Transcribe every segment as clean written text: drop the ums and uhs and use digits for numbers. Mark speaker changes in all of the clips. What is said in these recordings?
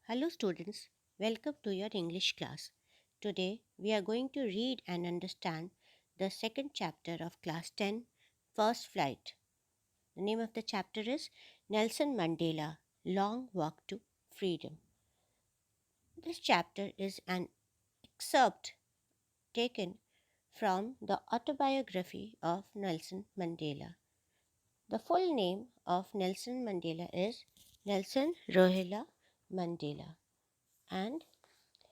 Speaker 1: Hello, students. Welcome to your English class. Today, we are going to read and understand the second chapter of Class 10, First Flight. The name of the chapter is Nelson Mandela Long Walk to Freedom. This chapter is an excerpt taken from the autobiography of Nelson Mandela. The full name of Nelson Mandela is Nelson Rohila Mandela, and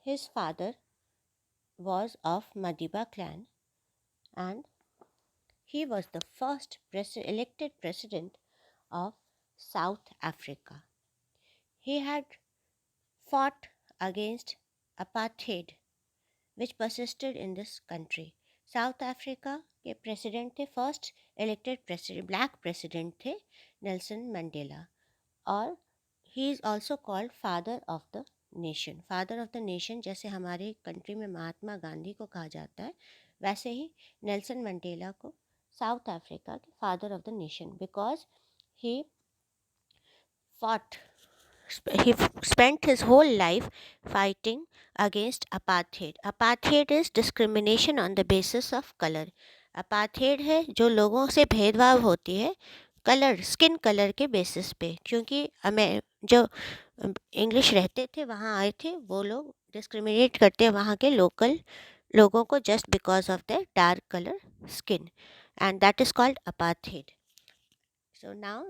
Speaker 1: his father was of Madiba clan, and he was the first elected president of South Africa. He had fought against apartheid which persisted in this country. South Africa के president थे, first elected president black president थे Nelson Mandela, और he is also called father of the nation. Father of the nation जैसे हमारे country में महात्मा गांधी को कहा जाता है, वैसे ही नेल्सन मंडेला को साउथ अफ्रीका के father of the nation, because he fought spent his whole life fighting against apartheid. Apartheid is discrimination on the basis of color. apartheid है जो लोगों से भेदभाव होती है कलर, स्किन कलर के बेसिस पे, क्योंकि हमें जो इंग्लिश रहते थे वहाँ आए थे, वो लोग डिस्क्रिमिनेट करते हैं वहाँ के लोकल लोगों को just because of their dark colour skin, and that is called apartheid. So now,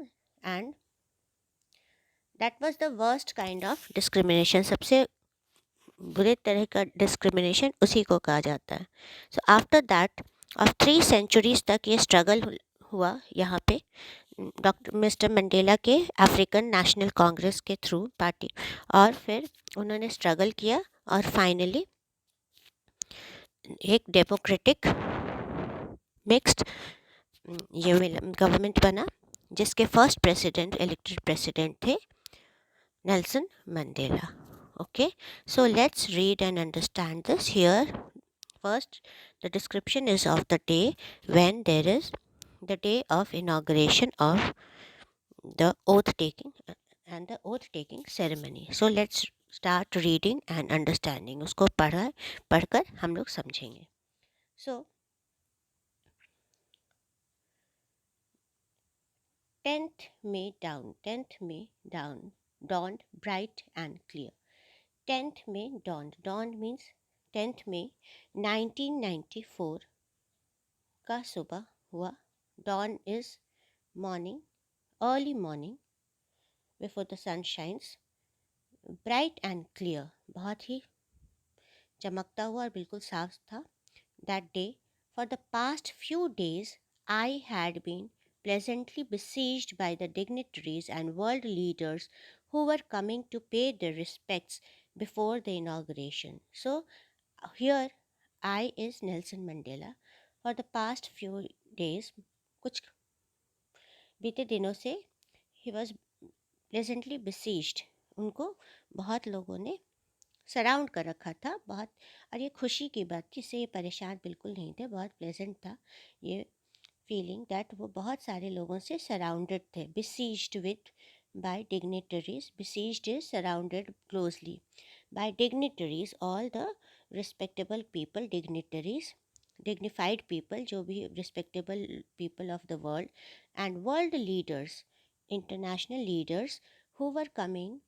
Speaker 1: and that was the worst kind of discrimination. सबसे बुरे तरह का डिस्क्रिमिनेशन उसी को कहा जाता है. So after that of 3 centuries तक ये स्ट्रगल हुआ यहाँ पे डॉक्टर मिस्टर मंडेला के अफ्रीकन नेशनल कांग्रेस के थ्रू पार्टी, और फिर उन्होंने स्ट्रगल किया और फाइनली एक डेमोक्रेटिक मिक्स्ड ये गवर्नमेंट बना, जिसके फर्स्ट प्रेसिडेंट इलेक्टेड प्रेसिडेंट थे Nelson Mandela. Okay, so let's read and understand this here. First, the description is of the day when there is the day of inauguration of the oath taking and the oath taking ceremony. So let's start reading and understanding. उसको पढ़कर हम लोग समझेंगे. So 10th May dawned bright and clear. 10th May dawned. Dawned means 10th May 1994 का सुबह हुआ. Dawn is morning, early morning before the sun shines. Bright and clear, बहुत ही चमकता हुआ और बिल्कुल साफ था. That day, for the past few days, I had been pleasantly besieged by the dignitaries and world leaders who were coming to pay their respects before the inauguration. So, here I is Nelson Mandela. For the past few days, कुछ बीते दिनों से he was pleasantly besieged. उनको बहुत लोगों ने surround कर रखा था, बहुत, और ये खुशी की बात थी, इससे ये परेशान बिल्कुल नहीं थे, बहुत प्लेजेंट था ये फीलिंग दैट वो बहुत सारे लोगों से सराउंडेड थे. besieged with by dignitaries. besieged is surrounded closely by dignitaries, all the respectable people, dignitaries, dignified people, जो भी respectable people of the world, and world leaders, international leaders who were coming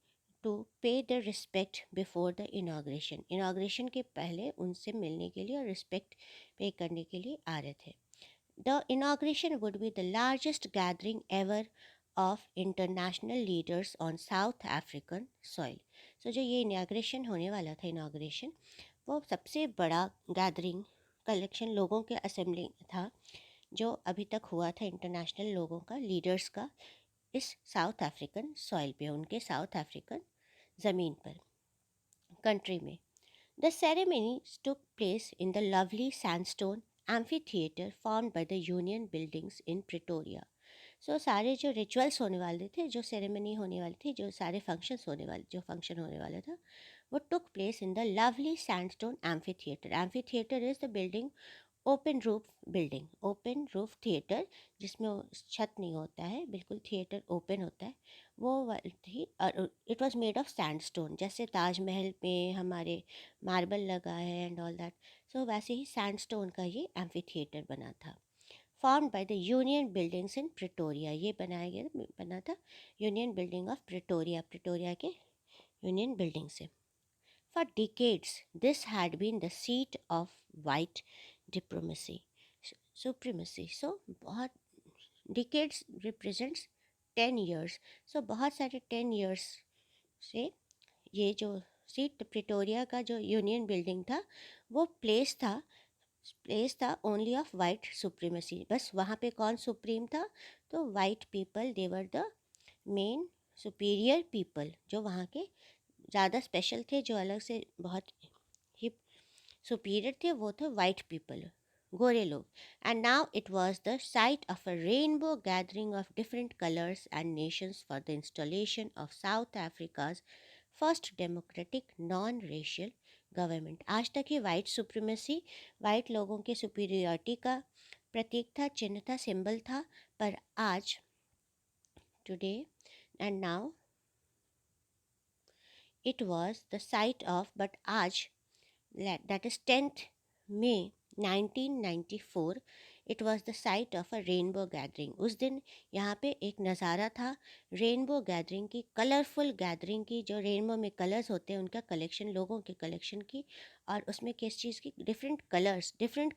Speaker 1: to pay their respect before the inauguration. inauguration के पहले उनसे मिलने के लिए और respect पे करने के लिए आ रहे थे. The inauguration would be the largest gathering ever of international leaders on South African soil. So जो ये इनाग्रेशन होने वाला था, इनाग्रेशन, वो सबसे बड़ा गैदरिंग कलेक्शन लोगों के असेंबली था जो अभी तक हुआ था इंटरनेशनल लोगों का, लीडर्स का, इस साउथ अफ्रीकन सॉइल पे, उनके साउथ अफ्रीकन ज़मीन पर, कंट्री में. The ceremonies took place in the lovely sandstone amphitheater formed by the Union Buildings in Pretoria. So सारे जो रिचुअल्स होने वाले थे, जो सेरेमनी होने वाली थी, जो सारे फंक्शंस होने वाले, जो फंक्शन होने वाला था, वो took place in the lovely sandstone amphitheater. Amphitheater is the building, open roof building, open roof theatre, जिसमें छत नहीं होता है, बिल्कुल थिएटर ओपन होता है, वो वाली थी, और it was made of sandstone, जैसे ताजमहल में हमारे मार्बल लगा है एंड ऑल दैट, सो वैसे ही सैंडस्टोन का ये एम्फी थिएटर बना था। Formed by the union buildings in Pretoria, ये बनाया गया बना था union building of Pretoria, Pretoria के यूनियन बिल्डिंग से। For decades this had been the seat of white diplomacy supremacy. So बहुत, डिकेड्स रिप्रेजेंट्स 10 years, सो बहुत सारे 10 years से ये जो सीट प्रिटोरिया का जो यूनियन बिल्डिंग था वो प्लेस था ओनली ऑफ वाइट सुप्रीमेसी। बस वहाँ पे कौन सुप्रीम था, तो white people, they were the men superior people, जो वहाँ के ज़्यादा स्पेशल थे, जो अलग से बहुत ही सुपीरियर थे, वो थे वाइट पीपल, गोरे लोग। And now it was the site of a rainbow gathering of different colours and Nations for the installation of south Africa's first democratic non racial government. आज तक ही वाइट सुप्रीमेसी, वाइट लोगों के superiority का प्रतीक था, चिन्ह था, symbol था, पर आज, today and now, it was the site of, but आज, that is 10th May 1994, it was the site of a rainbow gathering। उस दिन यहाँ पे एक नज़ारा था रेनबो गैदरिंग की, कलरफुल गैदरिंग की, जो रेनबो में कलर्स होते हैं उनका कलेक्शन, लोगों के कलेक्शन की, और उसमें किस चीज़ की, डिफरेंट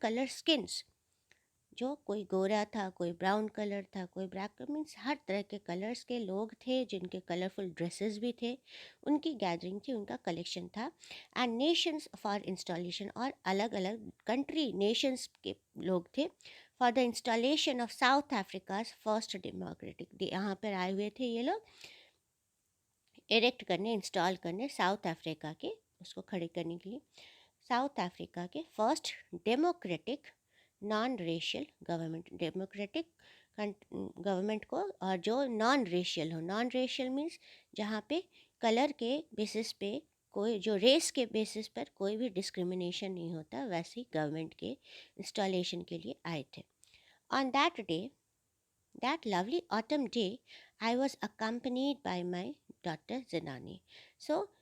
Speaker 1: कलर स्किन्स, जो कोई गोरा था, कोई ब्राउन कलर था, कोई ब्लैक, मीन्स हर तरह के कलर्स के लोग थे, जिनके कलरफुल ड्रेसेस भी थे, उनकी गैदरिंग थी, उनका कलेक्शन था। एंड नेशंस फॉर इंस्टॉलेशन, और अलग अलग कंट्री नेशंस के लोग थे, for the installation of south Africa's first democratic, यहाँ पर आए हुए थे ये लोग इरेक्ट करने, इंस्टॉल करने साउथ अफ्रीका के, उसको खड़े करने के लिए, साउथ अफ्रीका के first democratic non racial government, democratic government को, और जो नॉन रेशियल हो, नॉन रेशियल मीन्स जहाँ पे कलर के बेसिस पे, कोई जो रेस के बेसिस पर कोई भी डिस्क्रिमिनेशन नहीं होता, वैसी गवर्नमेंट के इंस्टॉलेशन के लिए आए थे। On that day, that lovely autumn day, I was accompanied by my daughter Zenani. So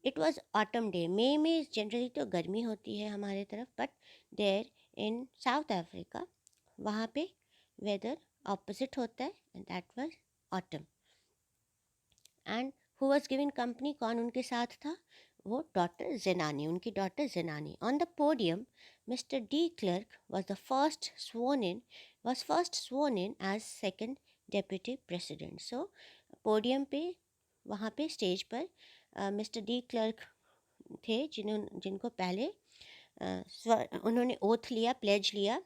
Speaker 1: it was autumn day, मई में जनरली तो गर्मी होती है हमारे तरफ, but there in South Africa वहाँ पे वेदर ऑपोजिट होता है, and that was autumn. And who was giving company, कौन उनके साथ था, वो डॉटर ज़ेनानी, उनकी daughter Zenani. On the podium Mister de Klerk was first sworn in as second deputy president। So podium पे, वहाँ पे स्टेज पर मिस्टर डी क्लर्क थे, जिनको पहले उन्होंने ओथ लिया, प्लेज लिया,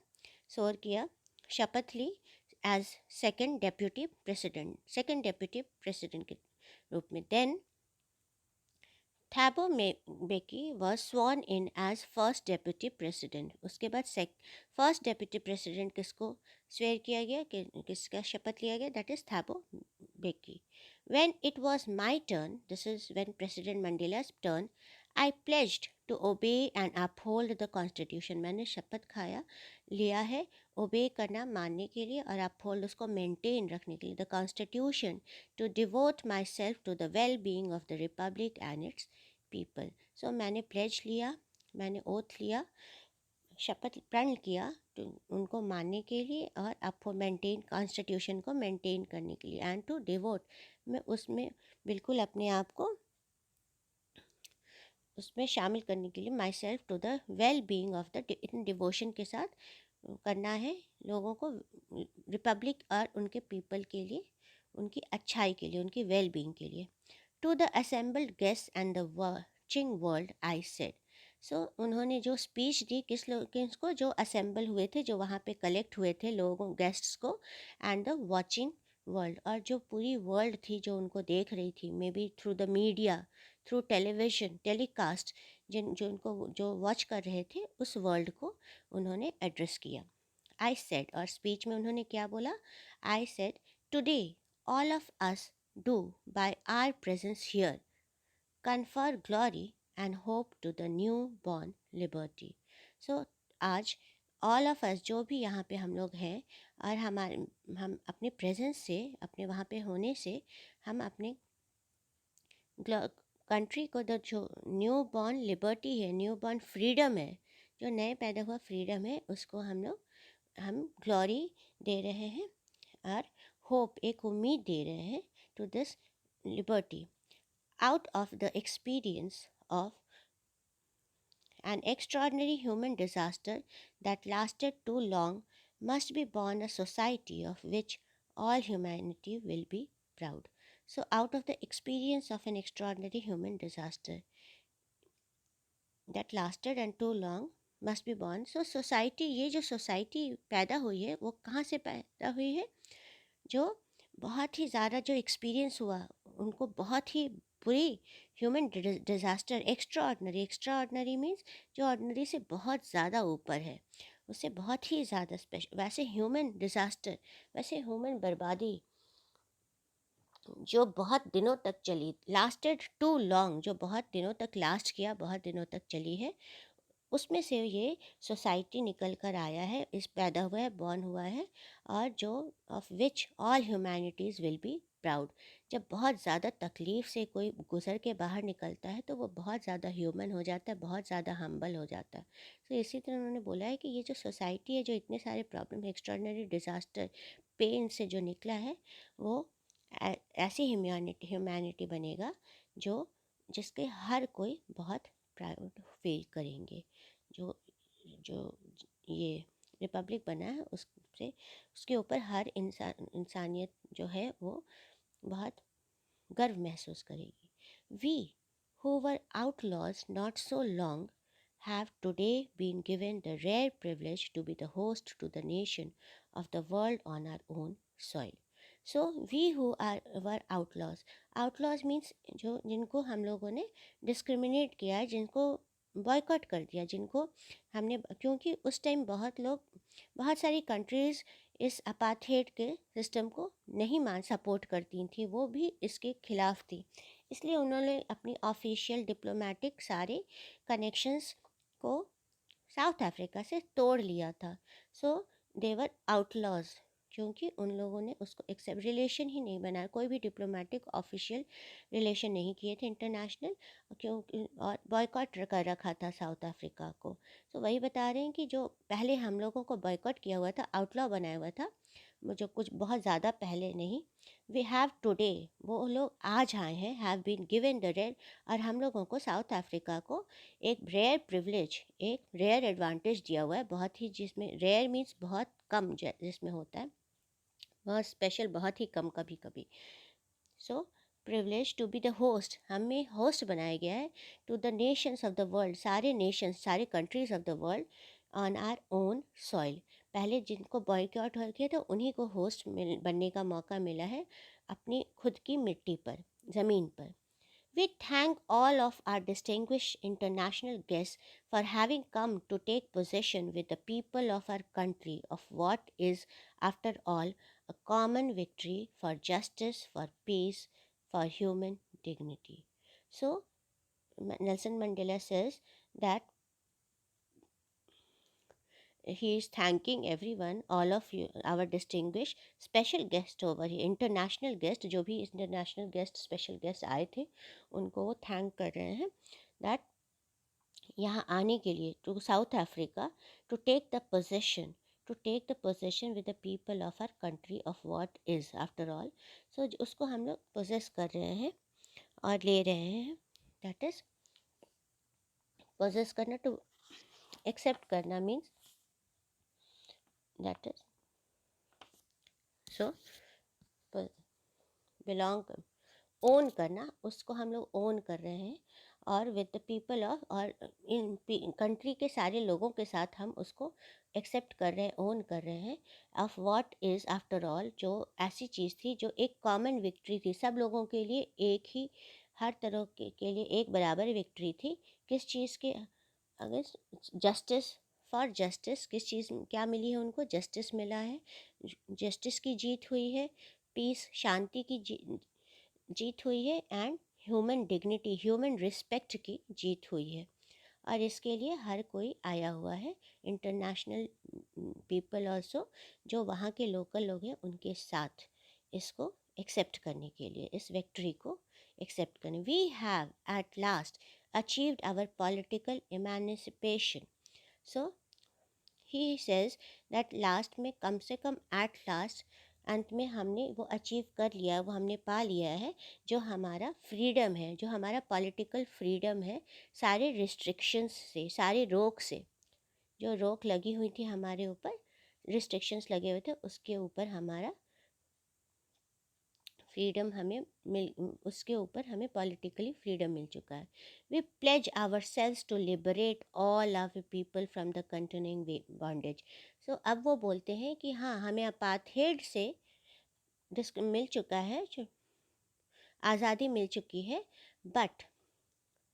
Speaker 1: स्वर किया, शपथ ली एज सेकंड डेप्यूटी प्रेसिडेंट के रूप में। Then Thabo Mbeki was sworn in as first deputy president. उसके बाद फर्स्ट डेप्यूटी प्रेसिडेंट किसको स्वेयर किया गया, किसका शपथ लिया गया, that is Thabo Mbeki. When it was my turn, this is when President Mandela's turn, I pledged to obey and uphold the constitution। मैंने शपथ लिया है ओबे करना, मानने के लिए, और अपहोल्ड उसको मेंटेन रखने के लिए, the constitution, to devote myself to the well being of the republic and its people. So मैंने प्लेज लिया, मैंने ओथ लिया, शपथ प्रण किया, तो उनको मानने के लिए, और आपको मेंटेन, कॉन्स्टिट्यूशन को मेंटेन करने के लिए, एंड टू डिवोट, मैं उसमें बिल्कुल अपने आप को उसमें शामिल करने के लिए, myself to the well being of the, in devotion के साथ करना है लोगों को, रिपब्लिक और उनके पीपल के लिए, उनकी अच्छाई के लिए, उनकी वेल बीइंग के लिए। To the assembled guest and the watching world I said. So उन्होंने जो स्पीच दी, किसको, जो असेंबल हुए थे, जो वहाँ पे कलेक्ट हुए थे लोगों, गेस्ट्स को, एंड द वाचिंग वर्ल्ड, और जो पूरी वर्ल्ड थी जो उनको देख रही थी, may be through the media, through television telecast, जो उनको जो वॉच कर रहे थे, उस वर्ल्ड को उन्होंने एड्रेस किया। आई सेड, और स्पीच में उन्होंने क्या बोला, I said today all of us do by our presence here confer glory and hope to the newborn liberty। So आज ऑल ऑफ अस, जो भी यहाँ पे हम लोग हैं, और हम अपने प्रेजेंस से, अपने वहाँ पे होने से हम अपने कंट्री को, जो न्यू बॉर्न लिबर्टी है, न्यू बॉर्न फ्रीडम है, जो नए पैदा हुआ फ्रीडम है, उसको हम ग्लोरी दे रहे हैं और होप, एक उम्मीद दे रहे हैं to this liberty. Out of the experience of an extraordinary human disaster that lasted too long must be born a society of which all humanity will be proud. So, out of the experience of an extraordinary human disaster that lasted and too long must be born. So, society, ये जो society पैदा हुई है वो कहाँ से पैदा हुई है? जो बहुत ही ज़्यादा जो एक्सपीरियंस हुआ, उनको बहुत ही बुरी human disaster, extra ordinary means जो ऑर्डनरी से बहुत ज़्यादा ऊपर है, उससे बहुत ही ज़्यादा स्पेशल, वैसे ह्यूमन डिज़ास्टर, वैसे ह्यूमन बर्बादी जो बहुत दिनों तक चली, लास्टेड टू लॉन्ग, जो बहुत दिनों तक लास्ट किया, बहुत दिनों तक चली है, उसमें से ये सोसाइटी निकल कर आया है, इस पैदा हुआ है, बॉर्न हुआ है, और जो of which all humanities will be proud. जब बहुत ज़्यादा तकलीफ़ से कोई गुजर के बाहर निकलता है तो वो बहुत ज़्यादा ह्यूमन हो जाता है, बहुत ज़्यादा हम्बल हो जाता है। तो इसी तरह उन्होंने बोला है कि ये जो सोसाइटी है, जो इतने सारे प्रॉब्लम, एक्स्ट्रॉर्डनरी डिज़ास्टर, पेन से जो निकला है, वो ऐसी ह्यूमैनिटी बनेगा जो जिसके हर कोई बहुत प्राउड फील करेंगे। जो जो ये रिपब्लिक बना है उससे, उसके ऊपर हर इंसानियत जो है वो बहुत गर्व महसूस करेगी। We who were outlaws not so long have today been given the rare privilege to be the host to the nation of the world on our own soil. So we who were outlaws means जो जिनको हम लोगों ने discriminate किया है, जिनको boycott कर दिया, जिनको हमने, क्योंकि उस टाइम बहुत सारी कंट्रीज़ इस अपार्थेड के सिस्टम को नहीं सपोर्ट करती थी, वो भी इसके खिलाफ थी, इसलिए उन्होंने अपनी ऑफिशियल डिप्लोमेटिक सारे कनेक्शंस को साउथ अफ्रीका से तोड़ लिया था। सो देवर आउटलॉज, क्योंकि उन लोगों ने उसको एक्सेप्ट, रिलेशन ही नहीं बनाया, कोई भी डिप्लोमेटिक ऑफिशियल रिलेशन नहीं किए थे इंटरनेशनल, क्योंकि और बॉयकॉट कर रखा था साउथ अफ्रीका को। तो वही बता रहे हैं कि जो पहले हम लोगों को बॉयकॉट किया हुआ था, आउटलॉ बनाया हुआ था, जो कुछ बहुत ज़्यादा पहले नहीं, वी हैव टुडे, वो लोग आज आए हैं, have been given the rare, और हम लोगों को साउथ अफ्रीका को एक रेयर प्रिविलेज, एक रेयर एडवांटेज दिया हुआ है, बहुत ही, जिसमें रेयर मीन्स बहुत कम, जिसमें होता है बहुत स्पेशल, बहुत ही कम कभी कभी। So privilege to be the host, हमें होस्ट बनाया गया है to the nations of the world, सारे नेशंस, सारे countries of the world on our own soil. पहले जिनको बॉयकॉट हो गया था उन्हीं को होस्ट बनने का मौका मिला है अपनी खुद की मिट्टी पर, ज़मीन पर। We thank all of our distinguished international guests for having come to take possession with the people of our country of what is, after all, a common victory for justice, for peace, for human dignity. So, Nelson Mandela says that he is thanking everyone, all of you, our distinguished special guest over here, international guest, जो भी international guest, special guest आए थे, उनको वो thank कर रहे हैं that यहाँ आने के लिए, to South Africa, to take the possession with the people of our country of what is, after all. So उसको हम लोग पोजेस कर रहे हैं और ले रहे हैं, दैट इज़ पोजेस करना, टू एक्सेप्ट करना means that is, so belong, own करना, उसको हम लोग ओन कर रहे हैं, और विद द पीपल ऑफ, और इन कंट्री के सारे लोगों के साथ हम उसको एक्सेप्ट कर रहे हैं, ओन कर रहे हैं, of what is, after all, जो ऐसी चीज़ थी जो एक कॉमन विक्ट्री थी, सब लोगों के लिए एक ही, हर तरह के लिए एक बराबर विक्ट्री थी, किस चीज़ के अगेंस्ट, जस्टिस, फॉर जस्टिस, किस चीज़ क्या मिली है उनको, जस्टिस मिला है, जस्टिस की जीत हुई है, पीस, शांति की जीत हुई है, and human dignity, human respect की जीत हुई है। और इसके लिए हर कोई आया हुआ है, इंटरनेशनल पीपल ऑल्सो, जो वहाँ के लोकल लोग हैं उनके साथ इसको एक्सेप्ट करने के लिए, इस विक्ट्री को एक्सेप्ट करने। We have at last achieved our political emancipation. So he says that last में, कम से कम एट लास्ट, अंत में हमने वो अचीव कर लिया, वो हमने पा लिया है, जो हमारा फ्रीडम है, जो हमारा पॉलिटिकल फ्रीडम है, सारे रिस्ट्रिक्शंस से, सारे रोक से, जो रोक लगी हुई थी हमारे ऊपर, रिस्ट्रिक्शंस लगे हुए थे, उसके ऊपर हमारा फ्रीडम हमें उसके ऊपर हमें पॉलिटिकली फ्रीडम मिल चुका है। We pledge ourselves to liberate all our people from the continuing bondage. So अब वो बोलते हैं कि हाँ, हमें अपार्थेड से मिल चुका है, आज़ादी मिल चुकी है, बट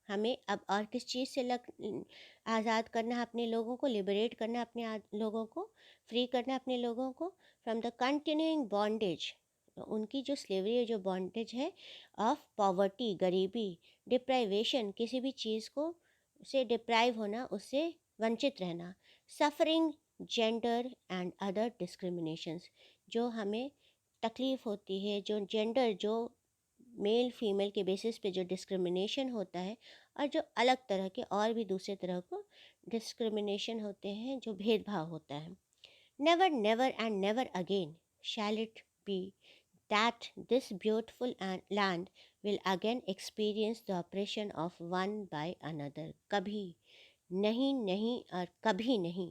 Speaker 1: हमें अब और किस चीज़ से आज़ाद करना है अपने लोगों को, लिबरेट करना है अपने लोगों को, फ्री करना है अपने लोगों को फ्रॉम द कंटिन्यूइंग बॉन्डेज, उनकी जो स्लेवरी है, जो बॉन्डेज है, ऑफ पॉवर्टी, गरीबी, डिप्राइवेशन, किसी भी चीज़ को से डिप्राइव होना, उससे वंचित रहना, suffering, gender and other discriminations, जो हमें तकलीफ़ होती है, जो जेंडर, जो मेल फीमेल के बेसिस पे जो डिस्क्रिमिनेशन होता है, और जो अलग तरह के और भी दूसरे तरह को डिस्क्रिमिनेशन होते हैं, जो भेदभाव होता है। Never, never and never again shall it be that this beautiful land will again experience the oppression of one by another. कभी नहीं, नहीं और कभी नहीं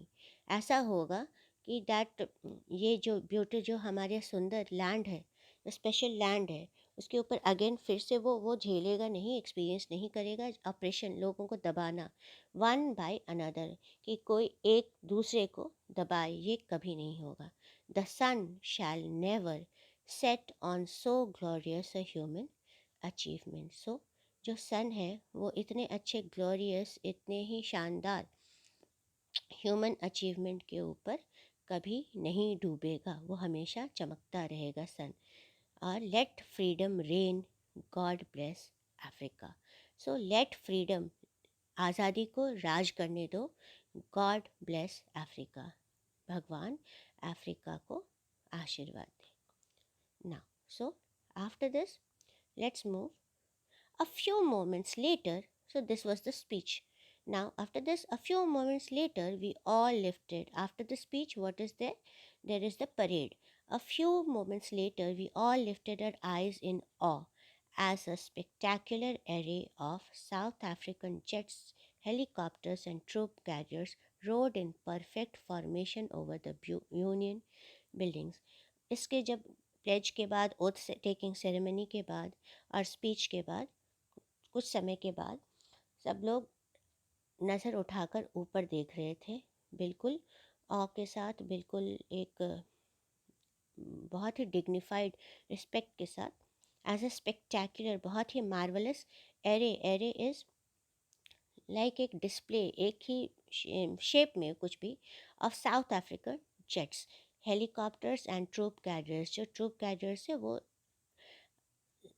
Speaker 1: ऐसा होगा कि दैट ये जो ब्यूटी, जो हमारे सुंदर लैंड है, जो स्पेशल लैंड है, उसके ऊपर अगेन फिर से वो झेलेगा नहीं, एक्सपीरियंस नहीं करेगा ऑपरेशन, लोगों को दबाना, वन बाय अनदर, कि कोई एक दूसरे को दबाए, ये कभी नहीं होगा। The sun shall never set on so glorious a human achievement. So जो सन है वो इतने अच्छे ग्लोरियस, इतने ही शानदार ह्यूमन अचीवमेंट के ऊपर कभी नहीं डूबेगा, वो हमेशा चमकता रहेगा सन। और let freedom reign, God bless Africa. So let freedom, आज़ादी को राज करने दो, गॉड ब्लेस अफ्रीका, भगवान अफ्रीका को आशीर्वाद दे। Now so after this let's move a few moments later. So this was the speech. Now after this, a few moments later, we all lifted. After the speech, what is there? There is the parade. A few moments later, we all lifted our eyes in awe as a spectacular array of South African jets, helicopters and troop carriers rode in perfect formation over the Union buildings. इसके जब pledge के बाद, oath taking ceremony के बाद और speech के बाद कुछ समय के बाद सब लोग नज़र उठाकर ऊपर देख रहे थे, बिल्कुल ऑ के साथ, बिल्कुल एक बहुत ही डिग्निफाइड रिस्पेक्ट के साथ, एज अ स्पेक्टैकुलर, बहुत ही marvellous array, array is like एक डिस्प्ले, एक ही शेप में कुछ भी, of South African jets, helicopters and troop carriers, जो ट्रूप कैरियर्स है वो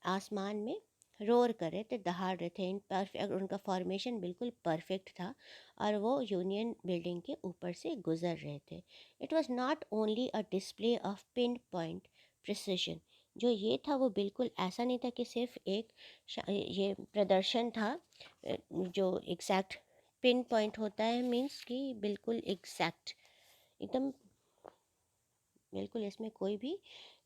Speaker 1: आसमान में रोर कर रहे थे, दहाड़ रहे थे, इन परफेक्ट, उनका फॉर्मेशन बिल्कुल परफेक्ट था और वो यूनियन बिल्डिंग के ऊपर से गुजर रहे थे। It was not only a display of pin point precision, जो ये था वो बिल्कुल ऐसा नहीं था कि सिर्फ एक ये प्रदर्शन था जो एग्जैक्ट पिन पॉइंट होता है, मीन्स कि बिल्कुल एग्जैक्ट, एकदम बिल्कुल, इसमें कोई भी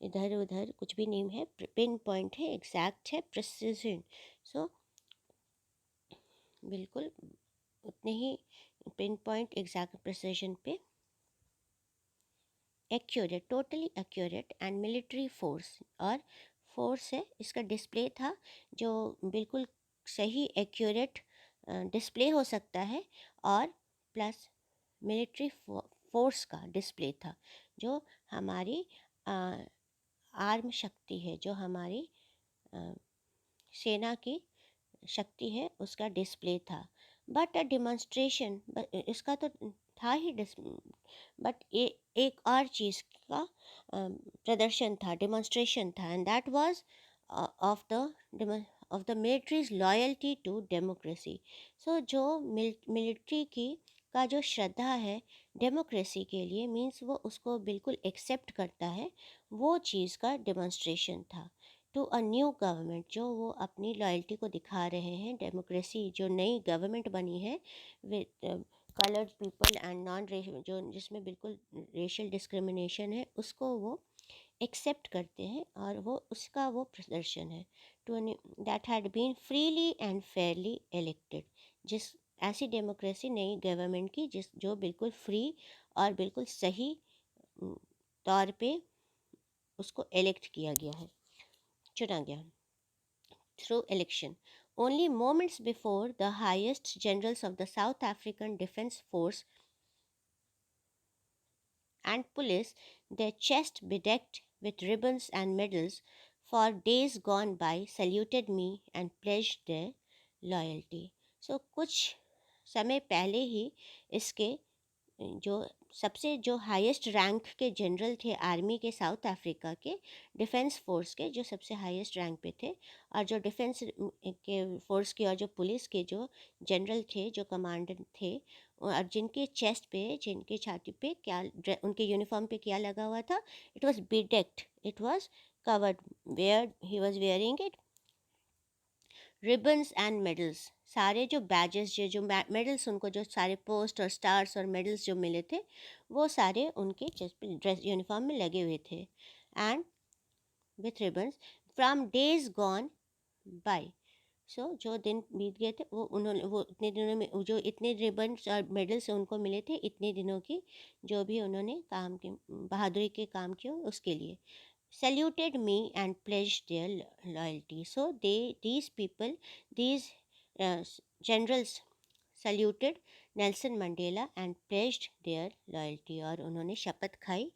Speaker 1: इधर उधर कुछ भी नहीं है, पिन पॉइंट है, एग्जैक्ट है, प्रिसिजन। सो बिल्कुल उतने ही पिन पॉइंट, एग्जैक्ट प्रिसिजन पे, accurate, totally accurate and military force, और फोर्स है इसका डिस्प्ले था जो बिल्कुल सही एक्यूरेट डिस्प्ले हो सकता है, और प्लस मिलिट्री फोर्स का डिस्प्ले था, जो हमारी आर्म शक्ति है, जो हमारी सेना की शक्ति है, उसका डिस्प्ले था। बट अ डिमॉन्स्ट्रेशन, इसका तो था ही बट एक और चीज़ का प्रदर्शन था, डिमॉन्स्ट्रेशन था, and that was of the of the military's loyalty to democracy. So जो मिलिट्री की का जो श्रद्धा है डेमोक्रेसी के लिए मीन्स वो उसको बिल्कुल एक्सेप्ट करता है, वो चीज़ का डेमोन्स्ट्रेशन था टू अ न्यू गवर्नमेंट, जो वो अपनी लॉयल्टी को दिखा रहे हैं। डेमोक्रेसी जो नई गवर्नमेंट बनी है with coloured people and non racial, जो जिसमें बिल्कुल रेशियल डिस्क्रिमिनेशन है, उसको वो एक्सेप्ट करते हैं और वो उसका वो प्रदर्शन है to that had been freely and fairly elected, जिस ऐसी डेमोक्रेसी नई गवर्नमेंट की जिस जो बिल्कुल फ्री और बिल्कुल सही तौर पे उसको इलेक्ट किया गया है, चुना गया through election. Only moments before, the highest generals of the South African Defence Force and police, their chests bedecked with ribbons and medals, for days gone by, saluted me and pledged their loyalty. So कुछ समय पहले ही इसके जो सबसे जो highest rank के general थे army के साउथ अफ्रीका के डिफेंस फोर्स के, जो सबसे हाईएस्ट रैंक पे थे, और जो डिफेंस के फोर्स के और जो पुलिस के जो जनरल थे, जो कमांडर थे, और जिनके चेस्ट पे, जिनके छाती पे क्या, उनके यूनिफॉर्म पे क्या लगा हुआ था, it was bedecked, it was covered, where he was wearing it ribbons and medals, सारे जो बैजेस जो मेडल्स उनको, जो सारे पोस्ट और स्टार्स और मेडल्स जो मिले थे, वो सारे उनके चेस्ट पे ड्रेस यूनिफॉर्म में लगे हुए थे। And with ribbons from days gone by, so जो दिन बीत गए थे वो उन्होंने, वो इतने दिनों में जो इतने रिबन्स और मेडल्स उनको मिले थे, इतने दिनों की जो भी उन्होंने काम की बहादुरी के काम किए उसके लिए, saluted me and pledged their loyalty. So these people, these generals saluted Nelson Mandela and pledged their loyalty, और उन्होंने शपथ खाई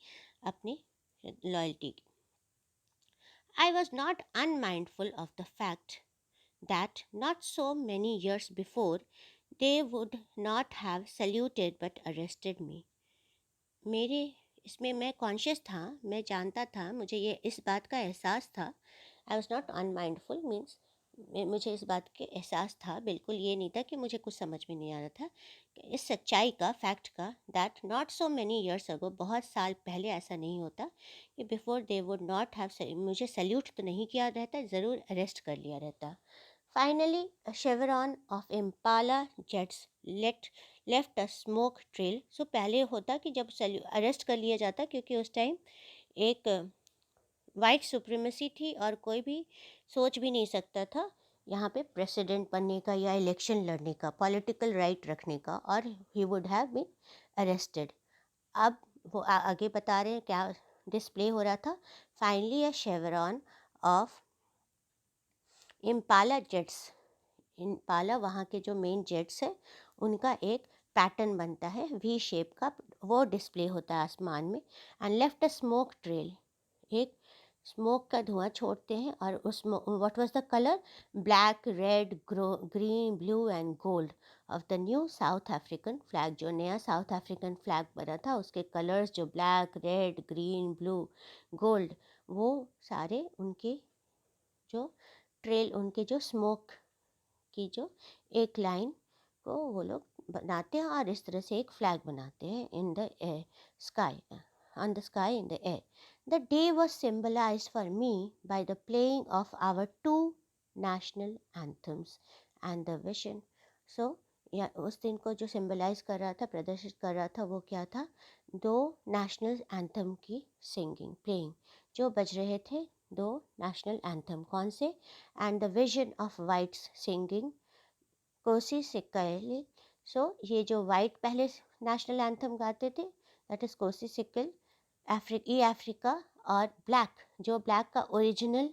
Speaker 1: अपनी लॉयल्टी की. I was not unmindful of the fact that not so many years before they would not have saluted but arrested me. मेरे इसमें मैं conscious था, मैं जानता था, मुझे ये इस बात का एहसास था. आई वॉज नॉट अनमाइंडफुल मीन्स मुझे इस बात के एहसास था, बिल्कुल ये नहीं था कि मुझे कुछ समझ में नहीं आ रहा था, कि इस सच्चाई का, फैक्ट का, that not so many years ago, बहुत साल पहले ऐसा नहीं होता कि before they would not have, मुझे सल्यूट तो नहीं किया रहता, ज़रूर अरेस्ट कर लिया रहता. Finally, a chevron of Impala jets left a smoke trail. So पहले होता कि जब अरेस्ट कर लिया जाता, क्योंकि उस टाइम एक वाइट सुप्रीमेसी थी और कोई भी सोच भी नहीं सकता था यहाँ पे प्रेसिडेंट बनने का या इलेक्शन लड़ने का, पॉलिटिकल राइट रखने का, और he would have been arrested. अब वो आगे बता रहे हैं क्या डिस्प्ले हो रहा था. Finally a chevron of Impala jets, Impala वहाँ के जो मेन जेट्स है उनका एक पैटर्न बनता है वी शेप का, वो डिस्प्ले होता है आसमान में. And left a smoke trail, एक स्मोक का धुआं छोड़ते हैं, और उस what was the colour, black, red, green, blue and gold of the new south African flag. जो नया साउथ अफ्रीकन फ्लैग बना था उसके कलर्स जो black, red, green, blue, gold, वो सारे उनके जो ट्रेल, उनके जो स्मोक की जो एक लाइन को वो लोग बनाते हैं और इस तरह से एक फ्लैग बनाते हैं in the air sky, on the sky in the air. The day was symbolise for me by the playing of our two national anthems and the vision. So या उस दिन को जो सिम्बलाइज कर रहा था, प्रदर्शित कर रहा था, वो क्या था, दो नेशनल एंथम की सिंगिंग, प्लेइंग, जो बज रहे थे दो नेशनल एंथम. कौन से? And the vision of whites singing Nkosi Sikelel'. So ये जो वाइट पहले नेशनल एंथम गाते थे, that is Nkosi Sikelel' Africa, और ब्लैक, जो ब्लैक का ओरिजिनल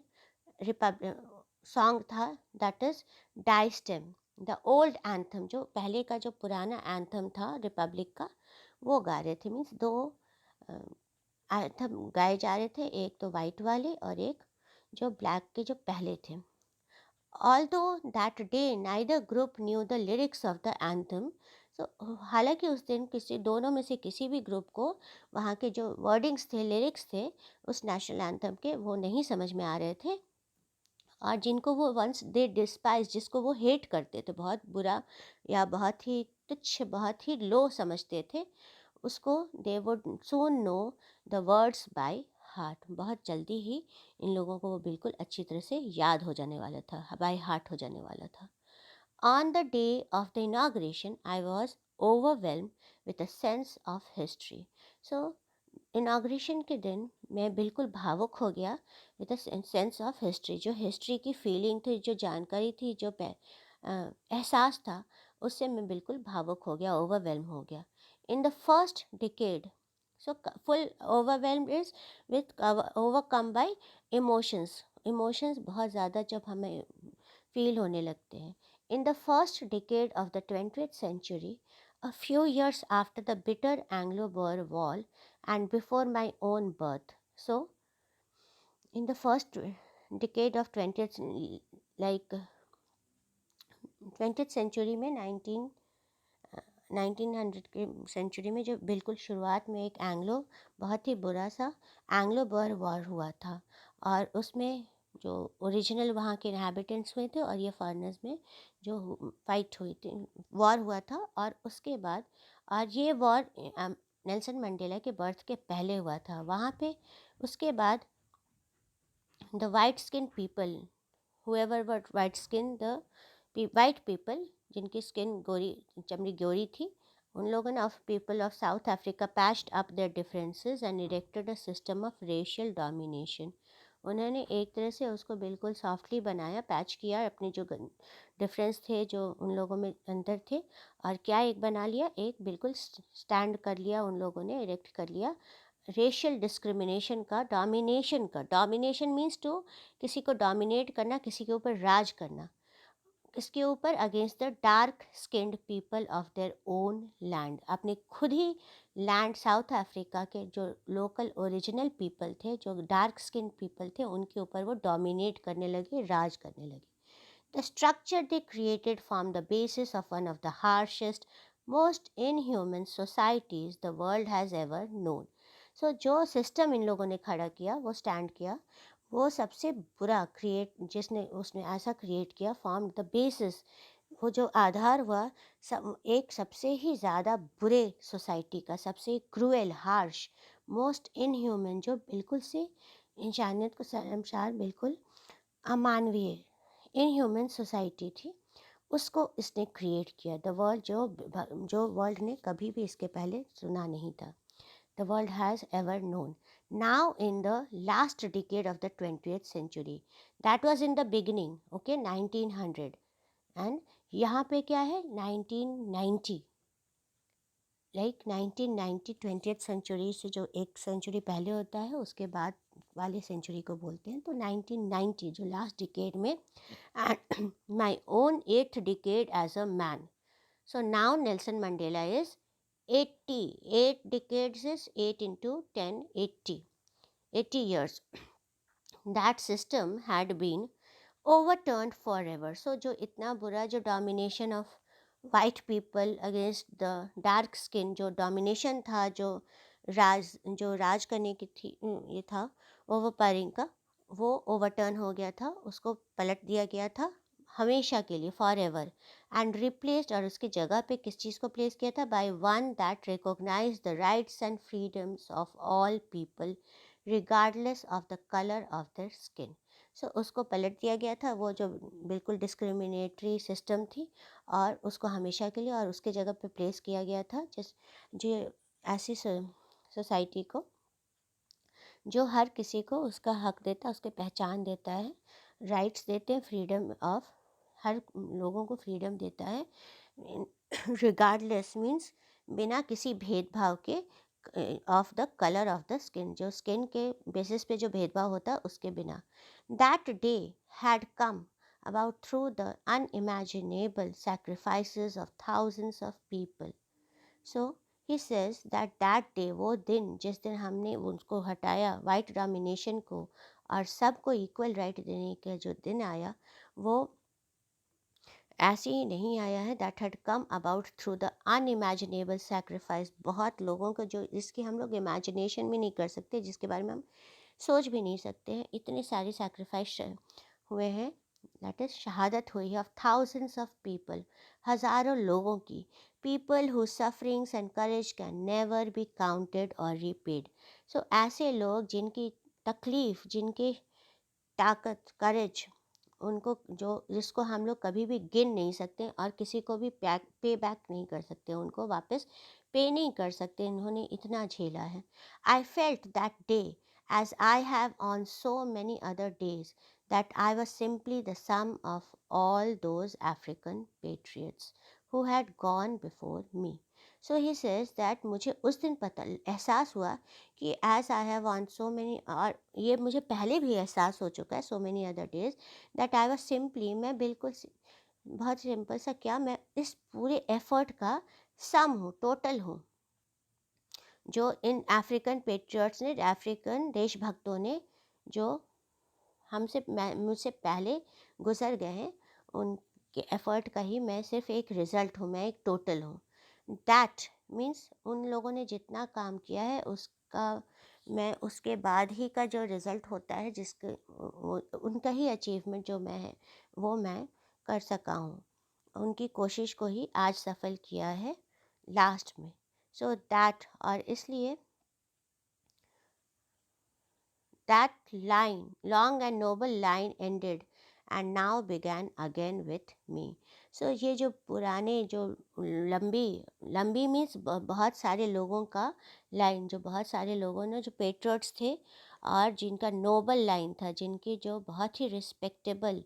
Speaker 1: सॉन्ग था, that is Die Stem, the old anthem, जो पहले का जो पुराना एंथम था रिपब्लिक का, वो गा रहे थे. मीन्स दो एंथम गाए जा रहे थे, एक तो वाइट वाले और एक जो ब्लैक के जो पहले थे. Although that day neither group knew the lyrics of the anthem, so हालांकि उस दिन किसी दोनों में से किसी भी ग्रुप को वहाँ के जो वर्डिंग्स थे, लिरिक्स थे उस नेशनल एंथम के, वो नहीं समझ में आ रहे थे. और जिनको वो वंस दे डिस्पाइज, जिसको वो हेट करते थे, बहुत बुरा या बहुत ही तुच्छ, बहुत ही लो समझते थे, उसको they would soon know the words by heart. बहुत जल्दी ही इन लोगों को वो बिल्कुल अच्छी तरह से याद हो जाने वाला था, बाय हार्ट हो जाने वाला था। On the day of the inauguration I was overwhelm with a sense of history. So inauguration के दिन मैं बिल्कुल भावुक हो गया with a sense of history. जो हिस्ट्री की फीलिंग थी, जो जानकारी थी, जो एहसास था, उससे मैं बिल्कुल भावुक हो गया, ओवरवेल्म हो गया। In the first decade, so full overwhelm is with overcome bye emotions. Emotions बहुत ज़्यादा जब हमें फील होने लगते हैं। In the first decade of the 20th century, a few years after the bitter Anglo-Boer War and before my own birth. So, in the first decade of 20th, like 20th century में 1900 के century में, जो बिल्कुल शुरुआत में एक बहुत ही बुरा सा एंग्लो बोर वॉर हुआ था, और उसमें जो ओरिजिनल वहाँ के इनहेबिटेंट्स हुए थे और ये फॉरेनर्स में जो फाइट हुई थी, वॉर हुआ था। और उसके बाद, और ये वॉर नेल्सन मंडेला के बर्थ के पहले हुआ था वहाँ पे। उसके बाद the white skin people, whoever were white skin, the white people जिनकी स्किन गोरी, चमड़ी गोरी थी, उन लोगों ने of people of south Africa patched up there differences and erected a system of racial domination. उन्होंने एक तरह से उसको बिल्कुल सॉफ्टली बनाया, पैच किया, अपने जो डिफरेंस थे जो उन लोगों में अंदर थे, और क्या एक बना लिया, एक बिल्कुल स्टैंड कर लिया, उन लोगों ने इरेक्ट कर लिया रेशियल डिस्क्रिमिनेशन का, डोमिनेशन का। डोमिनेशन मीन्स टू किसी को डोमिनेट करना, किसी के ऊपर राज करना, इसके ऊपर against the dark skinned people of their own land. अपने खुद ही लैंड, साउथ अफ्रीका के जो लोकल ओरिजिनल पीपल थे, जो डार्क स्किन पीपल थे, उनके ऊपर वो डोमिनेट करने लगे, राज करने लगे। The structure they created formed the basis of one of the harshest, most inhuman societies the world has ever known. So जो सिस्टम इन लोगों ने खड़ा किया, वो स्टैंड किया, वो सबसे बुरा क्रिएट, जिसने उसने ऐसा क्रिएट किया, फॉर्म द बेसिस, वो जो आधार हुआ एक सबसे ही ज़्यादा बुरे सोसाइटी का, सबसे क्रूएल, हार्श, मोस्ट इनह्यूमन, जो बिल्कुल से इंसानियत को शर्मसार, बिल्कुल अमानवीय, इनह्यूमन सोसाइटी थी, उसको इसने क्रिएट किया। द वर्ल्ड, जो वर्ल्ड ने कभी भी इसके पहले सुना नहीं था, the world has ever known. Now in the last decade of the 20th century, that was in the beginning, okay, 1900, and यहाँ पे क्या है, 1990, लाइक 1990, 20th सेंचुरी से जो एक सेंचुरी पहले होता है, उसके बाद वाले सेंचुरी को बोलते हैं। तो 1990 जो लास्ट डिकेड में, and my own eighth decade as a man. So now Nelson Mandela is 80. 8 decades is 8 into 10, 80. 80 years. That system had been overturned forever. So जो इतना बुरा, जो domination of white people against the dark skin, जो domination था, जो राज करने की थी, ये था ओवर पावरिंग का, वो ओवरटर्न हो गया था, उसको पलट दिया गया था हमेशा के लिए, फॉर एवर, एंड रिप्लेस्ड, और उसकी जगह पे किस चीज़ को प्लेस किया था, by one that recognise the rights and freedoms of all people regardless of the colour of their skin. So उसको पलट दिया गया था, वो जो बिल्कुल डिस्क्रिमिनेटरी सिस्टम थी, और उसको हमेशा के लिए, और उसके जगह पे प्लेस किया गया था जो ऐसी सोसाइटी को जो हर किसी को उसका हक देता, उसके पहचान देता है, राइट्स देते हैं, फ्रीडम ऑफ, हर लोगों को फ्रीडम देता है, रिगार्डलेस मीन्स बिना किसी भेदभाव के, of the colour of the skin, जो स्किन के बेसिस पे जो भेदभाव होता है उसके बिना। That day had come about through the unimaginable sacrifices of thousands of people. So he says that day, वो दिन, जिस दिन हमने उसको हटाया, वाइट डोमिनेशन को, और सबको इक्वल राइट देने का जो दिन आया, वो ऐसे ही नहीं आया है। That had come about through the unimaginable sacrifice, बहुत लोगों को, जो जिसकी हम लोग इमेजिनेशन भी नहीं कर सकते, जिसके बारे में हम सोच भी नहीं सकते हैं, इतने सारे सेक्रीफाइस हुए हैं, दैट इज शहादत हुई है ऑफ थाउजेंड्स ऑफ पीपल, हज़ारों लोगों की, people who sufferings and courage can never be counted और रिपेड। सो ऐसे लोग जिनकी तकलीफ़, जिनके ताकत, करेज, उनको जो जिसको हम लोग कभी भी गिन नहीं सकते और किसी को भी पे बैक नहीं कर सकते, उनको वापस पे नहीं कर सकते, इन्होंने इतना झेला है। I felt that day as I have on so many other days that I was simply the sum of all those African patriots who had gone before me. So he says that मुझे उस दिन पता एहसास हुआ कि as I have on so many, और ये मुझे पहले भी एहसास हो चुका है, so many other days, that I was simply, मैं बिल्कुल बहुत सिंपल सा, क्या मैं इस पूरे एफर्ट का सम हूँ, टोटल हूँ, जो इन अफ्रीकन पेट्रियट्स ने, अफ्रीकन देशभक्तों ने, जो मुझसे पहले गुजर गए हैं, उनके एफर्ट का ही मैं सिर्फ एक रिज़ल्ट हूँ, मैं एक टोटल हूँ। दैट मीन्स उन लोगों ने जितना काम किया है उसका, मैं उसके बाद ही का जो रिज़ल्ट होता है, जिसके उनका ही अचीवमेंट जो मैं है वो मैं कर सका हूँ, उनकी कोशिश को ही आज सफल किया है लास्ट में। सो दैट, और इसलिए that line, long and noble line ended and now began again with me. So ये जो पुराने, जो लंबी लंबी मीन्स बहुत सारे लोगों का लाइन, जो बहुत सारे लोगों ने, जो पेट्रियट्स थे और जिनका नोबल लाइन था, जिनके जो बहुत ही रिस्पेक्टेबल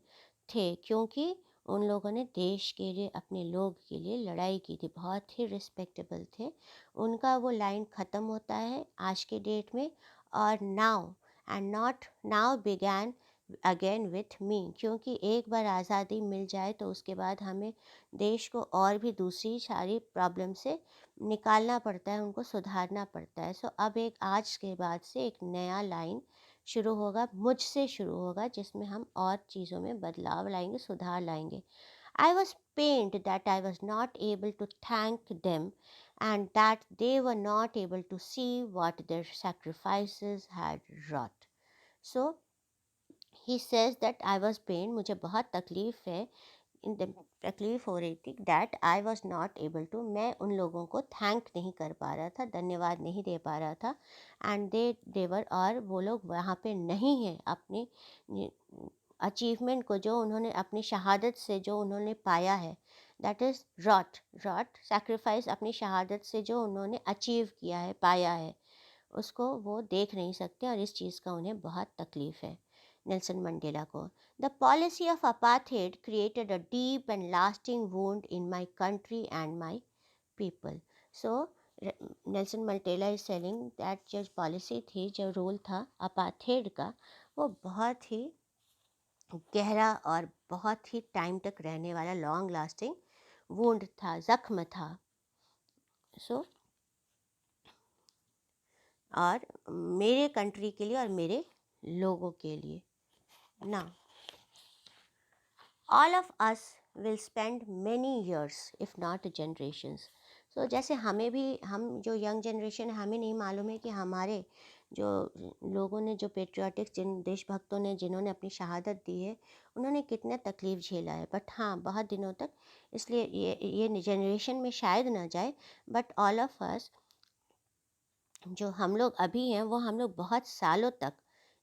Speaker 1: थे, क्योंकि उन लोगों ने देश के लिए, अपने लोग के लिए लड़ाई की थी, बहुत ही रिस्पेक्टेबल थे, उनका वो लाइन ख़त्म होता है आज के डेट में। और now and not now began again with me, क्योंकि एक बार आज़ादी मिल जाए तो उसके बाद हमें देश को और भी दूसरी सारी प्रॉब्लम से निकालना पड़ता है, उनको सुधारना पड़ता है। सो अब एक आज के बाद से एक नया लाइन शुरू होगा, मुझसे शुरू होगा, जिसमें हम और चीज़ों में बदलाव लाएंगे, सुधार लाएंगे। I was pained that I was not able to thank them and that they were not able to see what their sacrifices had wrought. So he says that I was pained, मुझे बहुत तकलीफ़ है, इन तकलीफ़ हो रही थी, that I was not able to, मैं उन लोगों को थैंक नहीं कर पा रहा था, धन्यवाद नहीं दे पा रहा था। एंड दे देवर, और वो लोग वहाँ पे नहीं हैं अपने अचीवमेंट को, जो उन्होंने अपनी शहादत से जो उन्होंने पाया है, that is wrought wrought sacrifice, अपनी शहादत से जो उन्होंने अचीव किया है, पाया है, उसको वो देख नहीं सकते और इस चीज़ का उन्हें बहुत तकलीफ़ है, नेल्सन मंडेला को। The policy of apartheid created a deep and lasting wound in my country and my people. So Nelson Mandela is selling that जो पॉलिसी थी, जो रूल था अपार्थेड का, वो बहुत ही गहरा और बहुत ही टाइम तक रहने वाला, लॉन्ग लास्टिंग वुंड था, ज़ख्म था। सो और मेरे कंट्री के लिए और मेरे लोगों के लिए ना, all of us will spend many years if not generations. So जैसे हमें भी, हम जो यंग जनरेशन है, हमें नहीं मालूम है कि हमारे जो लोगों ने, जो पेट्रियाटिक, जिन देशभक्तों ने, जिन्होंने अपनी शहादत दी है, उन्होंने कितना तकलीफ़ झेला है, बट हाँ बहुत दिनों तक, इसलिए ये जनरेशन में शायद ना जाए, बट ऑल ऑफ अस, जो हम लोग अभी हैं, वो हम लोग बहुत सालों तक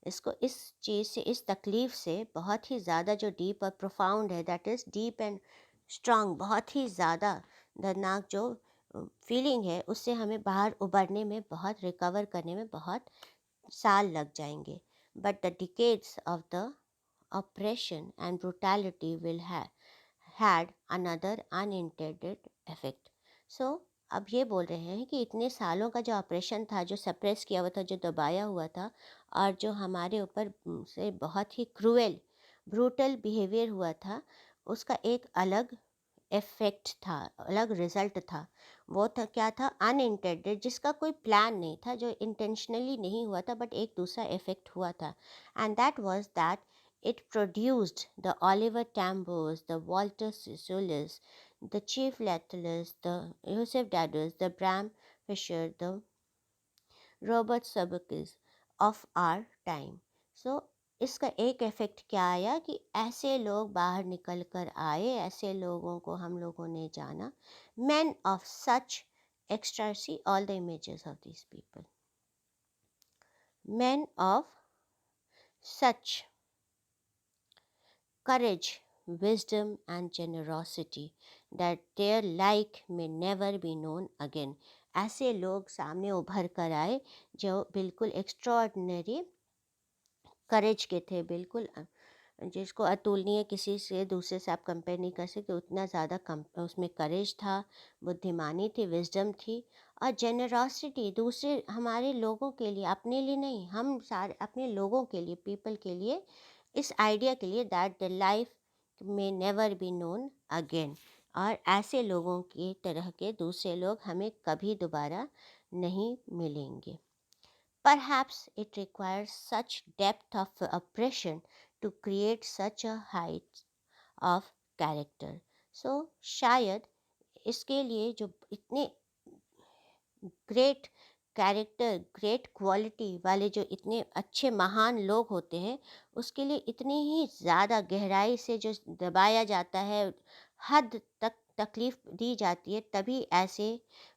Speaker 1: इसको, इस चीज़ से, इस तकलीफ़ से बहुत ही ज़्यादा, जो डीप और प्रोफाउंड है, that is deep and strong, बहुत ही ज़्यादा दर्दनाक जो फीलिंग है, उससे हमें बाहर उबरने में, बहुत रिकवर करने में बहुत साल लग जाएंगे। But the decades of the oppression and brutality will have had another unintended effect. So अब ये बोल रहे हैं कि इतने सालों का जो ऑपरेशन था, जो सप्रेस किया हुआ था, जो दबाया हुआ था, और जो हमारे ऊपर से बहुत ही क्रूएल, ब्रूटल बिहेवियर हुआ था, उसका एक अलग इफ़ेक्ट था, अलग रिज़ल्ट था। वो था, क्या था? अनइंटेंडेड, जिसका कोई प्लान नहीं था, जो इंटेंशनली नहीं हुआ था, बट एक दूसरा इफ़ेक्ट हुआ था। And that was that it produced the Oliver Tambos, the Walter Sissolis, the Chief Latelis, the Joseph Dadus, the Bram Fisher, the Robert Sabakis of our time. So इसका एक effect क्या आया कि ऐसे लोग बाहर निकल कर आए, ऐसे लोगों को हम लोगों ने जाना। Men of such ecstasy, all the images of these people. Men of such courage, wisdom, and generosity that their like may never be known again. ऐसे लोग सामने उभर कर आए जो बिल्कुल एक्स्ट्रॉर्डनरी करेज के थे, बिल्कुल जिसको अतुलनीय, किसी से दूसरे से आप कंपेयर नहीं कर सकते, उतना ज़्यादा कम उसमें करेज था, बुद्धिमानी थी, विजडम थी और जेनरॉसिटी दूसरे हमारे लोगों के लिए, अपने लिए नहीं, हम सारे अपने लोगों के लिए, पीपल के लिए, इस आइडिया के लिए दैट द लाइफ में नेवर बी नोन अगेन। और ऐसे लोगों की तरह के दूसरे लोग हमें कभी दोबारा नहीं मिलेंगे। Perhaps it requires such depth of oppression to create such a height of character. So शायद इसके लिए जो इतने ग्रेट कैरेक्टर, ग्रेट क्वालिटी वाले जो इतने अच्छे महान लोग होते हैं, उसके लिए इतनी ही ज़्यादा गहराई से जो दबाया जाता है, हद तक तकलीफ़ दी जाती है, तभी ऐसे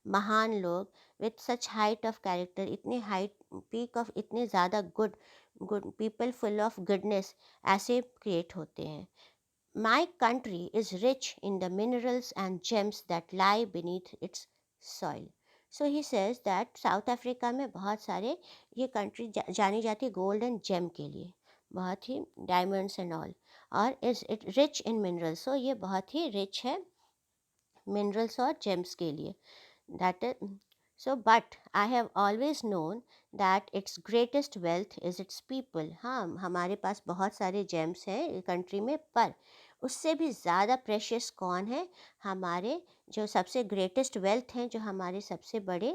Speaker 1: महान लोग with such height of character, इतने हाइट पीक ऑफ इतने ज़्यादा good good people full of goodness ऐसे क्रिएट होते हैं। My country is rich in the minerals and gems that lie beneath its soil. So he says that south Africa में बहुत सारे ये कंट्री जानी जाती है गोल्ड एंड जेम के लिए, बहुत ही डायमंड्स एंड ऑल, और is it rich in minerals. So ये बहुत ही रिच है मिनरल्स और जेम्स के लिए। That is so but I have always known that its greatest wealth is its people. हाँ, हमारे पास बहुत सारे जेम्स हैं कंट्री में, पर उससे भी ज़्यादा प्रेशियस कौन है? हमारे जो सबसे ग्रेटेस्ट वेल्थ हैं, जो हमारे सबसे बड़े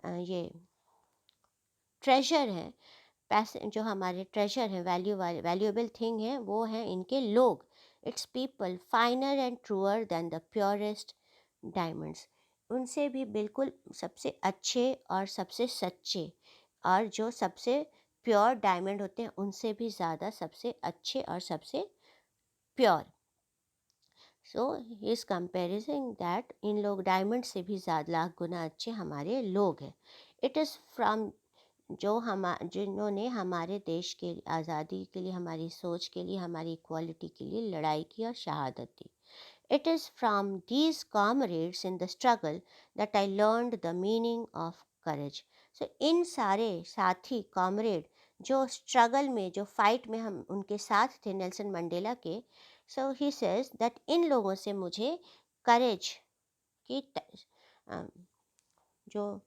Speaker 1: ये ट्रेजर हैं, पैसे जो हमारे ट्रेजर हैं, वैल्यूएबल थिंग है, वो हैं इनके लोग। Its people finer and truer than the purest diamonds. उनसे भी बिल्कुल सबसे अच्छे और सबसे सच्चे, और जो सबसे प्योर डायमंड होते हैं उनसे भी ज़्यादा सबसे अच्छे और सबसे प्योर। सो इस कंपेरिजन दैट इन लोग डायमंड से भी ज़्यादा लाख गुना अच्छे हमारे लोग हैं। इट इज़ फ्रॉम जो हम जिन्होंने हमारे देश के आज़ादी के लिए, हमारी सोच के लिए, हमारी इक्वालिटी के लिए लड़ाई की और शहादत दी। It is from these comrades in the struggle that I learned the meaning of courage. So इन सारे साथी कॉमरेड जो स्ट्रगल में, जो फाइट में हम उनके साथ थे, नेल्सन मंडेला के, सो ही सेज दैट इन लोगों से मुझे करेज की जो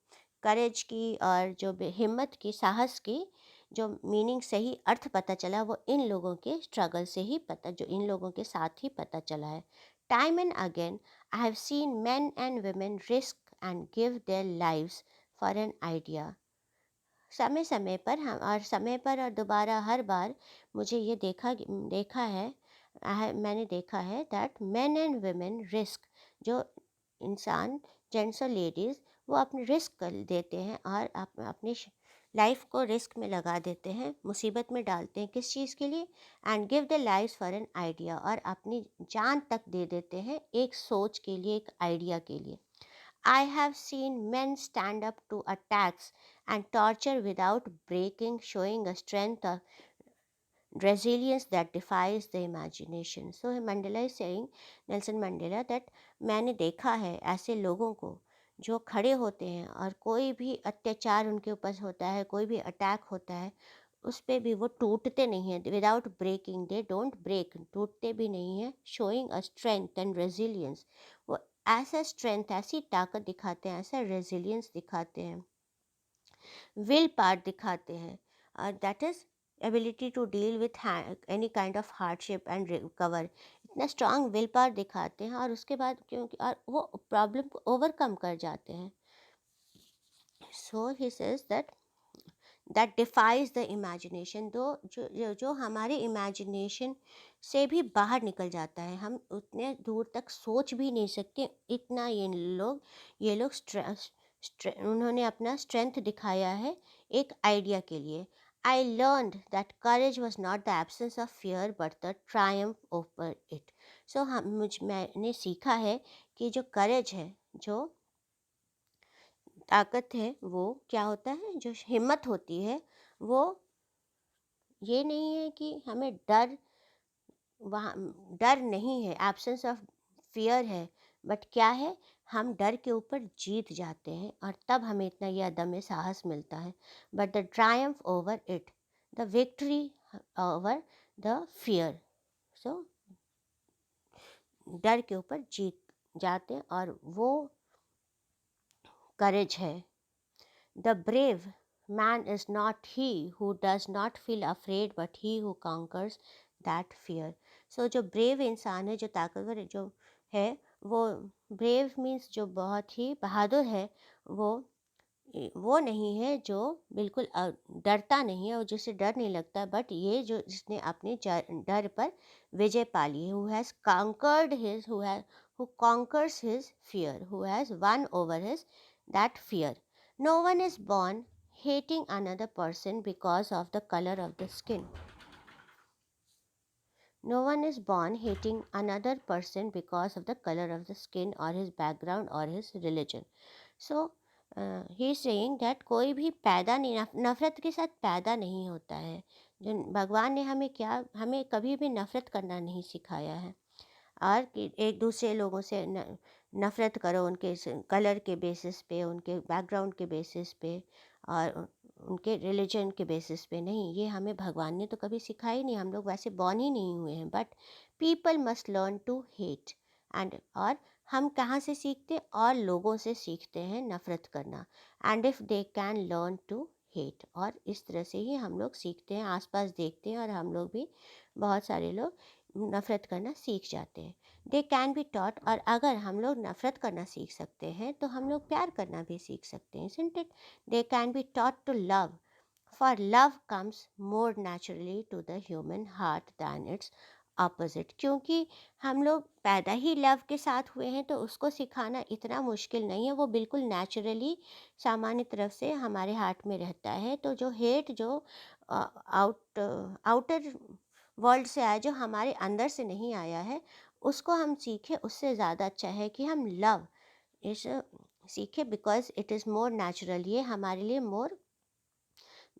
Speaker 1: करेज की और जो हिम्मत की, साहस की जो मीनिंग, सही अर्थ पता चला, वो इन लोगों के स्ट्रगल से ही पता, जो इन लोगों के साथ ही पता चला है। Time and again I have seen men and women risk and give their lives for an idea। समय समय पर हम, और समय पर और दोबारा हर बार मुझे ये देखा है, मैंने देखा है that men and women risk, जो इंसान, जेंट्स और लेडीज़, वो अपने रिस्क कर देते हैं और अपनी लाइफ को रिस्क में लगा देते हैं, मुसीबत में डालते हैं, किस चीज़ के लिए? And give the life for an idea, और अपनी जान तक दे देते हैं एक सोच के लिए, एक आइडिया के लिए। I have seen men stand up to attacks and torture without breaking, showing a strength resilience that defies the imagination। So Mandela is saying, Nelson Mandela, that मैंने देखा है ऐसे लोगों को जो खड़े होते हैं और कोई भी अत्याचार उनके ऊपर होता है, कोई भी अटैक होता है, उस पे भी वो टूटते नहीं हैं। Without breaking, they don't break, टूटते भी नहीं हैं। Showing a strength and resilience, वो ऐसा स्ट्रेंथ, ऐसी ताकत दिखाते हैं, ऐसा रेजिलियंस दिखाते हैं, विल पावर दिखाते हैं, that is ability to deal with any kind of hardship and recover. इतना स्ट्रांग विल पावर दिखाते हैं और उसके बाद क्योंकि और वो प्रॉब्लम को ओवरकम कर जाते हैं। So he says that that defies the imagination, दो जो हमारे इमेजिनेशन से भी बाहर निकल जाता है, हम उतने दूर तक सोच भी नहीं सकते, इतना ये लोग उन्होंने अपना स्ट्रेंथ दिखाया है एक आइडिया के लिए। I learned that courage was not the absence of fear but the triumph over it. So मैंने सीखा है कि जो करेज है, जो ताकत है, वो क्या होता है, जो हिम्मत होती है, वो ये नहीं है कि हमें वहाँ डर नहीं है, एब्सेंस ऑफ फियर है, बट क्या है, हम डर के ऊपर जीत जाते हैं और तब हमें इतना ये अदम्य साहस मिलता है. But the triumph over it, the victory over the fear. So डर के ऊपर जीत जाते हैं और वो करेज है. The brave man is not he who does not feel afraid but he who conquers that fear. So जो ब्रेव इंसान है, जो ताकतवर जो है, वो ब्रेव मीन्स जो बहुत ही बहादुर है, वो नहीं है जो बिल्कुल डरता नहीं है और जिसे डर नहीं लगता, बट ये जो जिसने अपने डर पर विजय पा ली है, who conquers his fear, who has won over his that fear. No one is born hating another person because of the color of the skin. No one is born hating another person because of the color of the skin or his background or his religion. So he is saying that कोई भी पैदा नहीं, नफ़रत के साथ पैदा नहीं होता है. जो भगवान ने हमें कभी भी नफ़रत करना नहीं सिखाया है, और कि एक दूसरे लोगों से नफ़रत करो उनके कलर के बेसिस पे, उनके बैकग्राउंड के बेसिस पे और उनके रिलीजन के बेसिस पे नहीं. ये हमें भगवान ने तो कभी सिखाया ही नहीं, हम लोग वैसे बॉर्न ही नहीं हुए हैं. But people must learn to hate and, और हम कहाँ से सीखते, और लोगों से सीखते हैं नफ़रत करना. And if they can learn to hate, और इस तरह से ही हम लोग सीखते हैं, आसपास देखते हैं और हम लोग भी, बहुत सारे लोग नफ़रत करना सीख जाते हैं. दे कैन बी टॉट, और अगर हम लोग नफ़रत करना सीख सकते हैं तो हम लोग प्यार करना भी सीख सकते हैं. isn't it? They can be taught to love, for love comes more naturally to the human heart than its opposite. क्योंकि हम लोग पैदा ही लव के साथ हुए हैं तो उसको सिखाना इतना मुश्किल नहीं है, वो बिल्कुल नेचुरली सामान्य तरफ से हमारे हार्ट में रहता है. तो जो हेट, जो आउटर वर्ल्ड से आया, जो हमारे अंदर से नहीं आया है, उसको हम सीखें, उससे ज़्यादा अच्छा है कि हम लव इस सीखे, because it is more natural. ये हमारे लिए मोर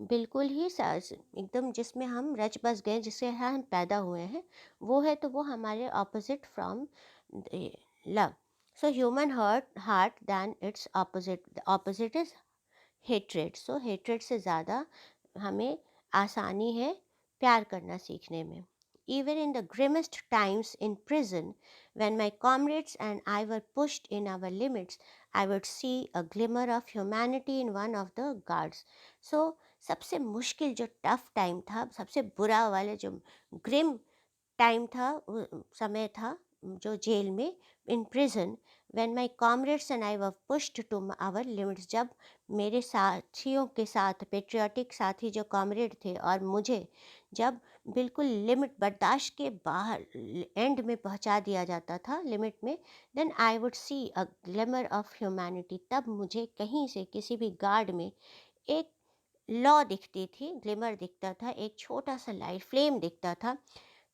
Speaker 1: बिल्कुल ही एकदम जिसमें हम रच बस गए, जिससे हम पैदा हुए हैं, वो है, तो वो हमारे opposite from love. So human heart than its opposite, opposite is hatred. So hatred से ज़्यादा हमें आसानी है प्यार करना सीखने में. Even in the grimmest times in prison, when my comrades and I were pushed in our limits, I would see a glimmer of humanity in one of the guards. So सबसे मुश्किल जो टफ टाइम था, सबसे बुरा वाला जो Grimm time था, समय था, जो जेल में, in prison, when my comrades and I were pushed to our limits, जब मेरे साथियों के साथ, पेट्रियाटिक साथी जो कॉमरेड थे, और मुझे जब बिल्कुल लिमिट, बर्दाश्त के बाहर, एंड में पहुंचा दिया जाता था, लिमिट में, then I would see a glimmer of humanity. तब मुझे कहीं से, किसी भी गार्ड में, एक लॉ दिखती थी, ग्लिमर दिखता था, एक छोटा सा लाइट फ्लेम दिखता था,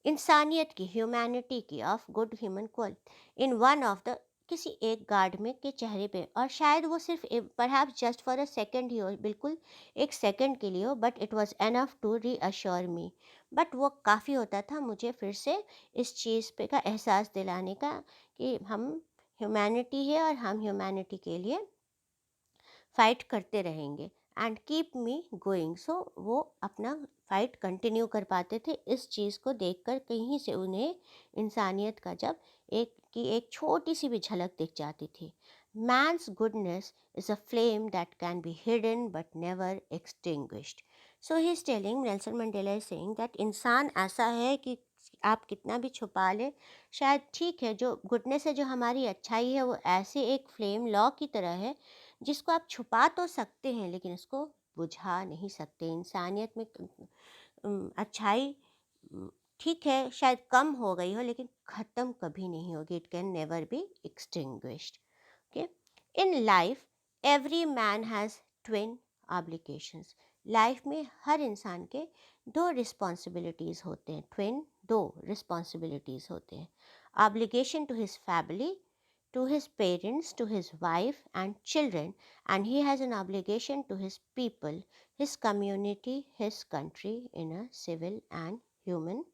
Speaker 1: इंसानियत की, ह्यूमैनिटी की, of good human quality, in one of the, किसी एक गार्ड में के चेहरे पे. और शायद वो सिर्फ perhaps just for a second ही हो, बिल्कुल एक सेकेंड के लिए हो, but it was enough to reassure me. But वो काफ़ी होता था मुझे फिर से इस चीज़ पे का एहसास दिलाने का कि हम ह्यूमैनिटी है और हम ह्यूमैनिटी के लिए फाइट करते रहेंगे, एंड कीप मी गोइंग. सो वो अपना फाइट कंटिन्यू कर पाते थे इस चीज़ को देखकर, कहीं से उन्हें इंसानियत का जब एक छोटी सी भी झलक दिख जाती थी. Man's goodness is a flame that can be hidden but never extinguished. So he is telling, Nelson Mandela is saying that इंसान ऐसा है कि आप कितना भी छुपा ले, शायद ठीक है, जो गुडनेस है, जो हमारी अच्छाई है, वो ऐसे एक फ्लेम लॉ की तरह है, जिसको आप छुपा तो सकते हैं लेकिन उसको बुझा नहीं सकते. इंसानियत में अच्छाई ठीक है, शायद कम हो गई हो, लेकिन ख़त्म कभी नहीं होगी. It can never be extinguished. Okay. In life every man has twin obligations. Life में हर इंसान के दो रिस्पॉन्सिबिलिटीज़ होते हैं, ट्विन दो रिस्पॉन्सिबिलिटीज़ होते हैं, obligation to his family, to his parents, to his wife and children, and he has an obligation to his people, his community, his country in a civil and one minute,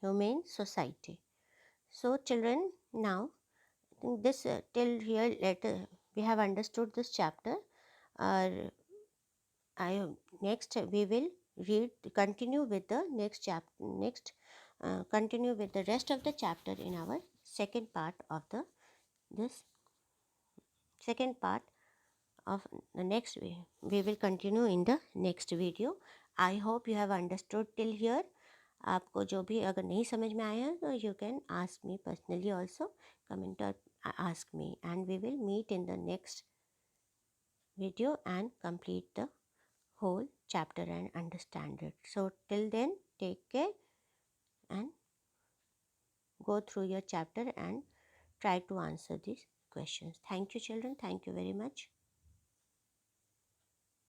Speaker 1: humane society. So, children, now this till here, we have understood this chapter. I next we will continue with the next chapter. Continue with the rest of the chapter in our second part of this second part of the next we will continue in the next video. I hope you have understood till here. आपको जो भी अगर नहीं समझ में आया तो you can ask me personally also, comment or ask me, and we will meet in the next video and complete the whole chapter and understand it. So till then, take care and go through your chapter and try to answer these questions. Thank you, children. Thank you very much.